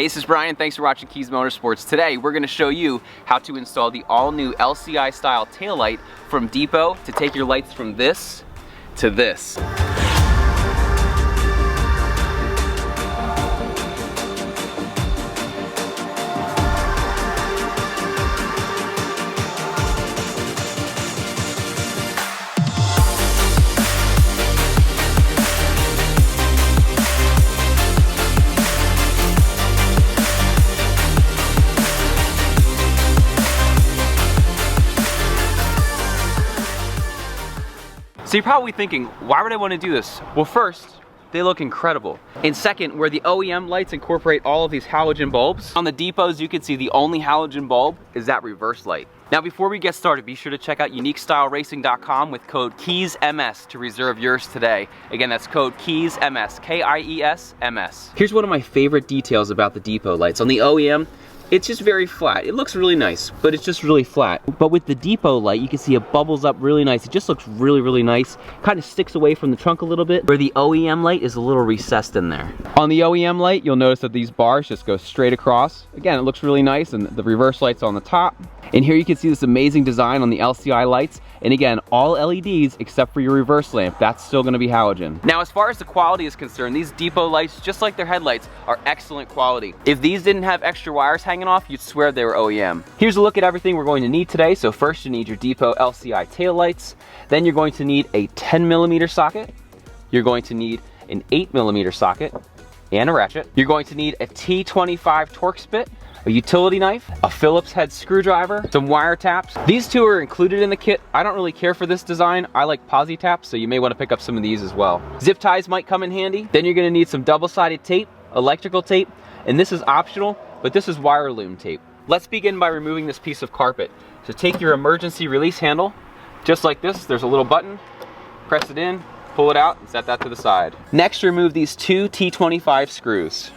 Hey, this is Brian. Thanks for watching Keys Motorsports. Today, we're going to show you how to install the all-new LCI style taillight from Depot to take your lights from this to this. So you're probably thinking, why would I want to do this? Well, first, they look incredible. And second, where the OEM lights incorporate all of these halogen bulbs, on the Depots you can see the only halogen bulb is that reverse light. Now before we get started, be sure to check out uniquestylracing.com with code KEYSMS to reserve yours today. Again, that's code KEYSMS, K-I-E-S-M-S. Here's one of my favorite details about the Depot lights. On the OEM, it's just very flat. It looks really nice, but it's just really flat. But with the Depot light, you can see it bubbles up really nice. It just looks really, really nice. Kind of sticks away from the trunk a little bit, where the OEM light is a little recessed in there. On the OEM light, you'll notice that these bars just go straight across. Again, it looks really nice, and the reverse light's on the top. And here you can see this amazing design on the LCI lights. And again, all LEDs except for your reverse lamp. That's still gonna be halogen. Now, as far as the quality is concerned, these Depot lights, just like their headlights, are excellent quality. If these didn't have extra wires hanging off, you'd swear they were OEM. Here's a look at everything we're going to need today. So first you need your Depot LCI tail lights. Then you're going to need a 10mm socket. You're going to need an 8mm socket and a ratchet. You're going to need a T25 Torx bit, a utility knife, a Phillips head screwdriver, some wire taps. These two are included in the kit. I don't really care for this design. I like posi taps, so you may want to pick up some of these as well. Zip ties might come in handy. Then you're gonna need some double-sided tape, electrical tape, and this is optional, but this is wire loom tape. Let's begin by removing this piece of carpet. So take your emergency release handle, just like this. There's a little button, press it in, pull it out, and set that to the side. Next, remove these two T25 screws.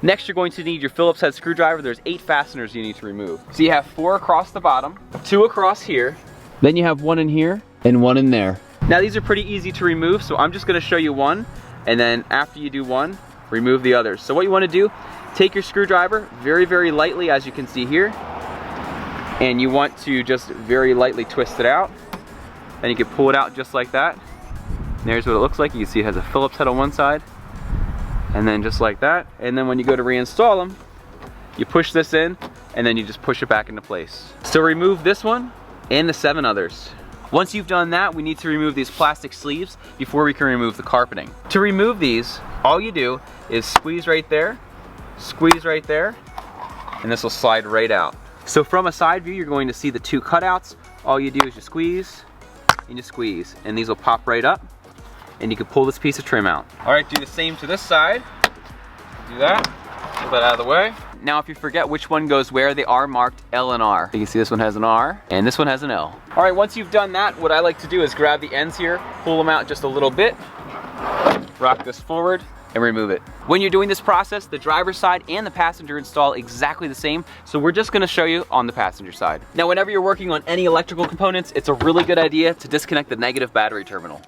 Next, you're going to need your Phillips head screwdriver. There's 8 fasteners you need to remove. So you have 4 across the bottom, 2 across here, then you have 1 in here and 1 in there. Now these are pretty easy to remove, so I'm just gonna show you one, and then after you do one, remove the others. So what you wanna do, take your screwdriver very, very lightly, as you can see here, and you want to just very lightly twist it out, and you can pull it out just like that. And there's what it looks like. You can see it has a Phillips head on one side, and then just like that. And then when you go to reinstall them, you push this in, and then you just push it back into place. So remove this one and the 7 others. Once you've done that, we need to remove these plastic sleeves before we can remove the carpeting. To remove these, all you do is squeeze right there, and this will slide right out. So from a side view, you're going to see the 2 cutouts. All you do is you squeeze, and these will pop right up, and you can pull this piece of trim out. All right, do the same to this side. Do that, pull that out of the way. Now if you forget which one goes where, they are marked L and R. You can see this one has an R, and this one has an L. All right, once you've done that, what I like to do is grab the ends here, pull them out just a little bit, rock this forward, and remove it. When you're doing this process, the driver's side and the passenger install exactly the same, so we're just gonna show you on the passenger side. Now, whenever you're working on any electrical components, it's a really good idea to disconnect the negative battery terminal.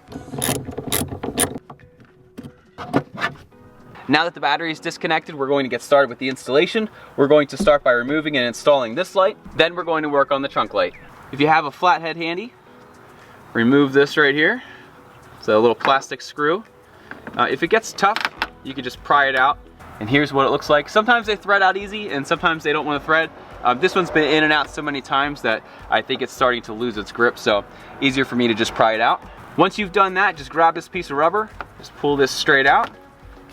Now that the battery is disconnected, we're going to get started with the installation. We're going to start by removing and installing this light. Then we're going to work on the trunk light. If you have a flathead handy, remove this right here. It's a little plastic screw. If it gets tough, you can just pry it out. And here's what it looks like. Sometimes they thread out easy, and sometimes they don't want to thread. This one's been in and out so many times that I think it's starting to lose its grip, so easier for me to just pry it out. Once you've done that, just grab this piece of rubber, just pull this straight out.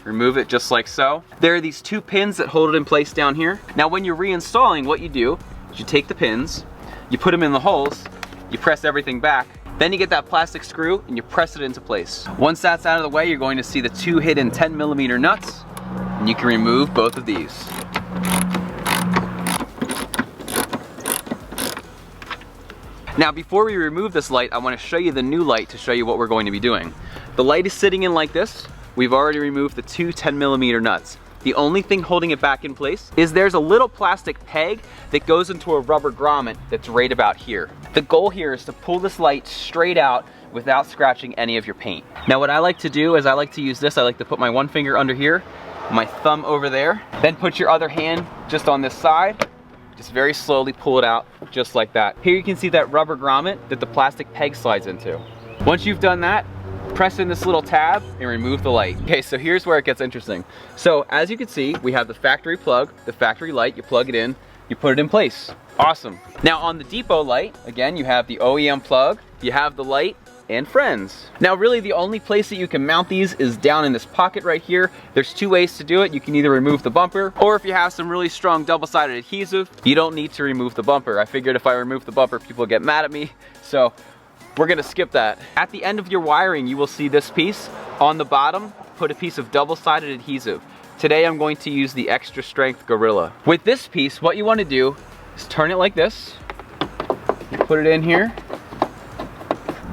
Remove it just like so. There are these 2 pins that hold it in place down here. Now when you're reinstalling, what you do is you take the pins, you put them in the holes, you press everything back, then you get that plastic screw and you press it into place. Once that's out of the way, you're going to see the 2 hidden 10mm nuts, and you can remove both of these. Now before we remove this light, I want to show you the new light to show you what we're going to be doing. The light is sitting in like this. We've already removed the 2 10mm nuts. The only thing holding it back in place is there's a little plastic peg that goes into a rubber grommet that's right about here. The goal here is to pull this light straight out without scratching any of your paint. Now what I like to do is I like to use this. I like to put my 1 finger under here my thumb over there. Then put your other hand just on this side. Just very slowly pull it out, just like that. Here you can see that rubber grommet that the plastic peg slides into. Once you've done that, press in this little tab and remove the light. Okay, so here's where it gets interesting. So as you can see, we have the factory plug, the factory light, you plug it in, you put it in place. Awesome. Now on the depot light, again, you have the OEM plug, you have the light, and friends. Now really the only place that you can mount these is down in this pocket right here. There's two ways to do it. You can either remove the bumper, or if you have some really strong double-sided adhesive, you don't need to remove the bumper. I figured if I remove the bumper, people get mad at me, so we're gonna skip that. At the end of your wiring, you will see this piece. On the bottom, put a piece of double-sided adhesive. Today I'm going to use the extra strength Gorilla. With this piece, what you wanna do is turn it like this. You put it in here.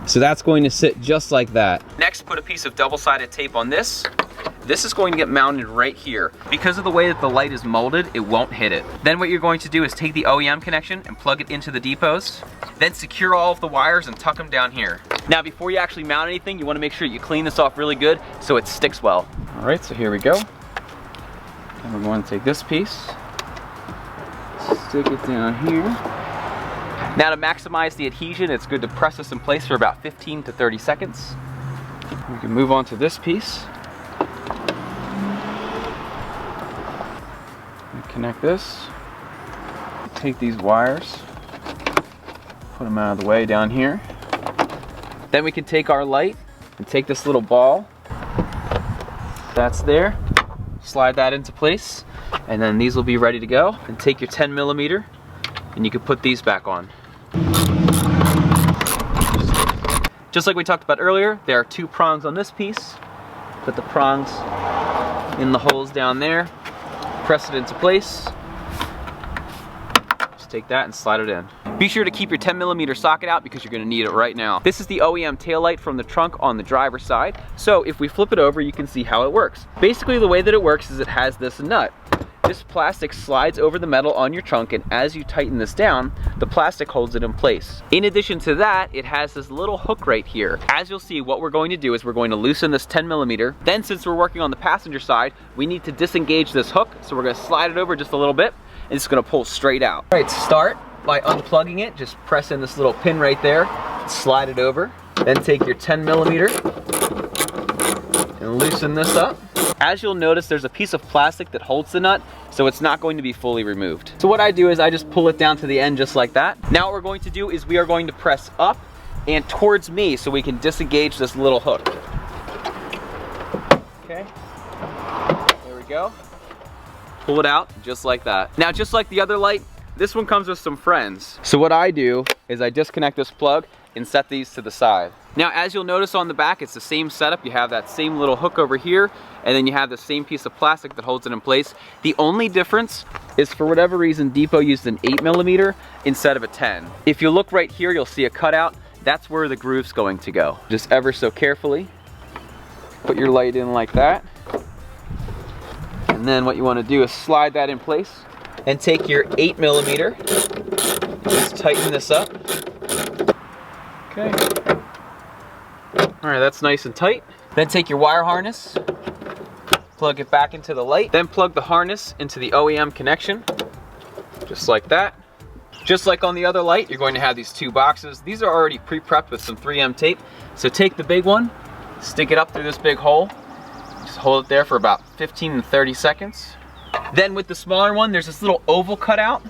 So that's going to sit just like that. Next, put a piece of double-sided tape on this. This is going to get mounted right here. Because of the way that the light is molded, it won't hit it. Then what you're going to do is take the OEM connection and plug it into the depots. Then secure all of the wires and tuck them down here. Now before you actually mount anything, you want to make sure you clean this off really good so it sticks well. All right, so here we go. And we're going to take this piece, stick it down here. Now to maximize the adhesion, it's good to press this in place for about 15 to 30 seconds. We can move on to this piece. Connect this. Take these wires, put them out of the way down here. Then we can take our light and take this little ball that's there, slide that into place, and then these will be ready to go. And take your 10mm and you can put these back on. Just like we talked about earlier, there are two prongs on this piece. Put the prongs in the holes down there, press it into place. Just take that and slide it in. Be sure to keep your 10mm socket out because you're gonna need it right now. This is the OEM taillight from the trunk on the driver's side. So if we flip it over, you can see how it works. Basically the way that it works is it has this nut. This plastic slides over the metal on your trunk, and as you tighten this down, the plastic holds it in place. In addition to that, it has this little hook right here. As you'll see, what we're going to do is we're going to loosen this 10mm. Then since we're working on the passenger side, we need to disengage this hook. So we're gonna slide it over just a little bit, and it's gonna pull straight out. All right, start by unplugging it. Just press in this little pin right there, slide it over. Then take your 10mm and loosen this up. As you'll notice, there's a piece of plastic that holds the nut, so it's not going to be fully removed. So what I do is I just pull it down to the end just like that. Now what we're going to do is we are going to press up and towards me so we can disengage this little hook. Okay, there we go. Pull it out just like that. Now just like the other light, this one comes with some friends. So what I do is I disconnect this plug and set these to the side. Now as you'll notice on the back, it's the same setup. You have that same little hook over here, and then you have the same piece of plastic that holds it in place. The only difference is for whatever reason Depot used an 8mm instead of a 10. If you look right here, you'll see a cutout. That's where the groove's going to go. Just ever so carefully, put your light in like that. And then what you want to do is slide that in place and take your 8mm and just tighten this up. Okay. All right, that's nice and tight. Then take your wire harness, plug it back into the light, then plug the harness into the OEM connection, just like that. Just like on the other light, you're going to have these two boxes. These are already pre-prepped with some 3M tape. So take the big one, stick it up through this big hole, just hold it there for about 15 and 30 seconds. Then with the smaller one, there's this little oval cutout.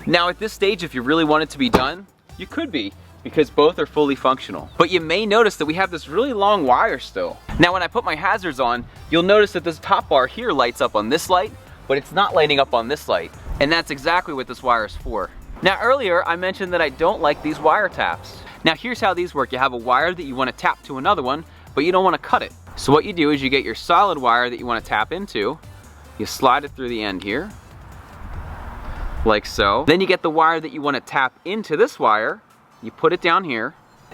Now at this stage, if you really want it to be done, you could be, because both are fully functional. But you may notice that we have this really long wire still. Now when I put my hazards on, you'll notice that this top bar here lights up on this light, but it's not lighting up on this light. And that's exactly what this wire is for. Now earlier, I mentioned that I don't like these wire taps. Now here's how these work. You have a wire that you want to tap to another one, but you don't want to cut it. So what you do is you get your solid wire that you want to tap into, you slide it through the end here, like so. Then you get the wire that you want to tap into this wire, you put it down here.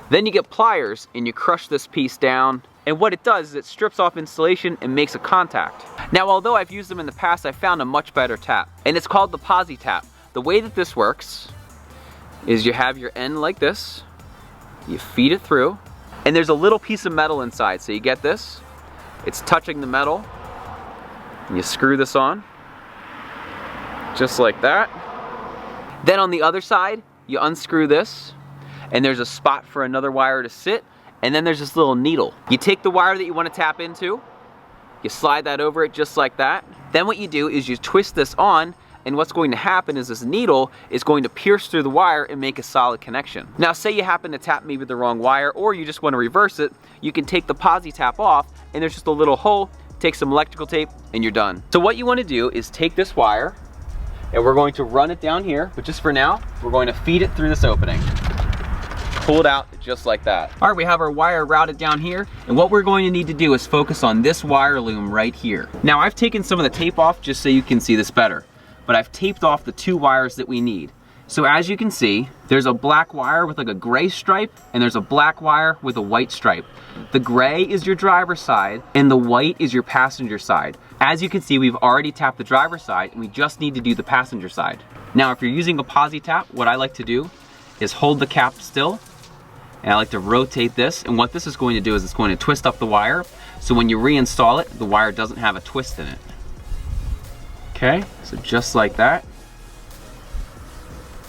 Then you get pliers and you crush this piece down. And what it does is it strips off insulation and makes a contact. Now, although I've used them in the past, I found a much better tap. And it's called the Posi Tap. The way that this works is you have your end like this, you feed it through, And there's a little piece of metal inside. So you get this, it's touching the metal, and you screw this on, just like that. Then on the other side, you unscrew this, and there's a spot for another wire to sit, and then there's this little needle. You take the wire that you want to tap into, you slide that over it just like that. Then what you do is you twist this on, and what's going to happen is this needle is going to pierce through the wire and make a solid connection. Now say you happen to tap maybe the wrong wire, or you just want to reverse it, you can take the posi tap off, and there's just a little hole, take some electrical tape, and you're done. So what you want to do is take this wire, and we're going to run it down here, but just for now, we're going to feed it through this opening. Pull it out just like that. All right, we have our wire routed down here, and what we're going to need to do is focus on this wire loom right here. Now I've taken some of the tape off just so you can see this better, but I've taped off the 2 wires that we need. So as you can see, there's a black wire with like a gray stripe, and there's a black wire with a white stripe. The gray is your driver's side, and the white is your passenger side. As you can see, we've already tapped the driver's side, and we just need to do the passenger side. Now, if you're using a posi tap, what I like to do is hold the cap still, and I like to rotate this, and what this is going to do is it's going to twist up the wire, so when you reinstall it, the wire doesn't have a twist in it. Okay, so just like that.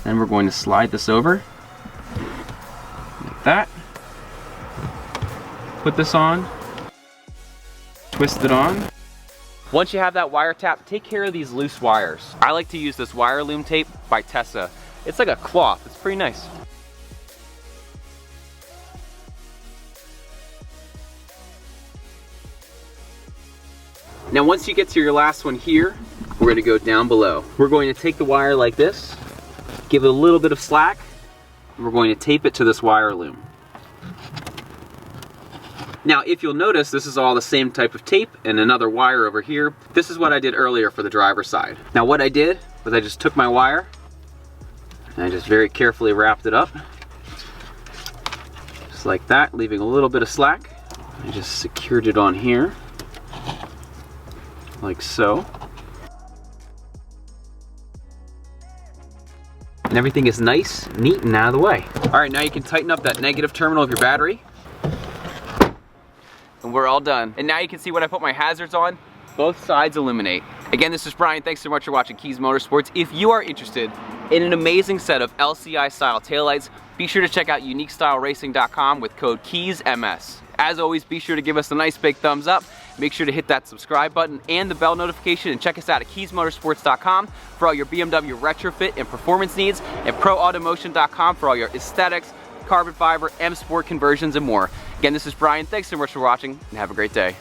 Then we're going to slide this over, like that. Put this on, twist it on. Once you have that wire tap, take care of these loose wires. I like to use this wire loom tape by Tessa. It's like a cloth, it's pretty nice. Now once you get to your last one here, we're going to go down below. We're going to take the wire like this, give it a little bit of slack, and we're going to tape it to this wire loom. Now if you'll notice, this is all the same type of tape and another wire over here. This is what I did earlier for the driver's side. Now what I did was I just took my wire and I just very carefully wrapped it up. Just like that, leaving a little bit of slack. I just secured it on here, like so. And everything is nice, neat, and out of the way. All right, now you can tighten up that negative terminal of your battery. And we're all done. And now you can see when I put my hazards on, both sides illuminate. Again, this is Brian. Thanks so much for watching Keys Motorsports. If you are interested in an amazing set of LCI style taillights, be sure to check out uniquestylracing.com with code KEYSMS. As always, be sure to give us a nice big thumbs up. Make sure to hit that subscribe button and the bell notification, and check us out at keysmotorsports.com for all your BMW retrofit and performance needs, and proautomotion.com for all your aesthetics, carbon fiber, M Sport conversions, and more. Again, this is Brian. Thanks so much for watching, and have a great day.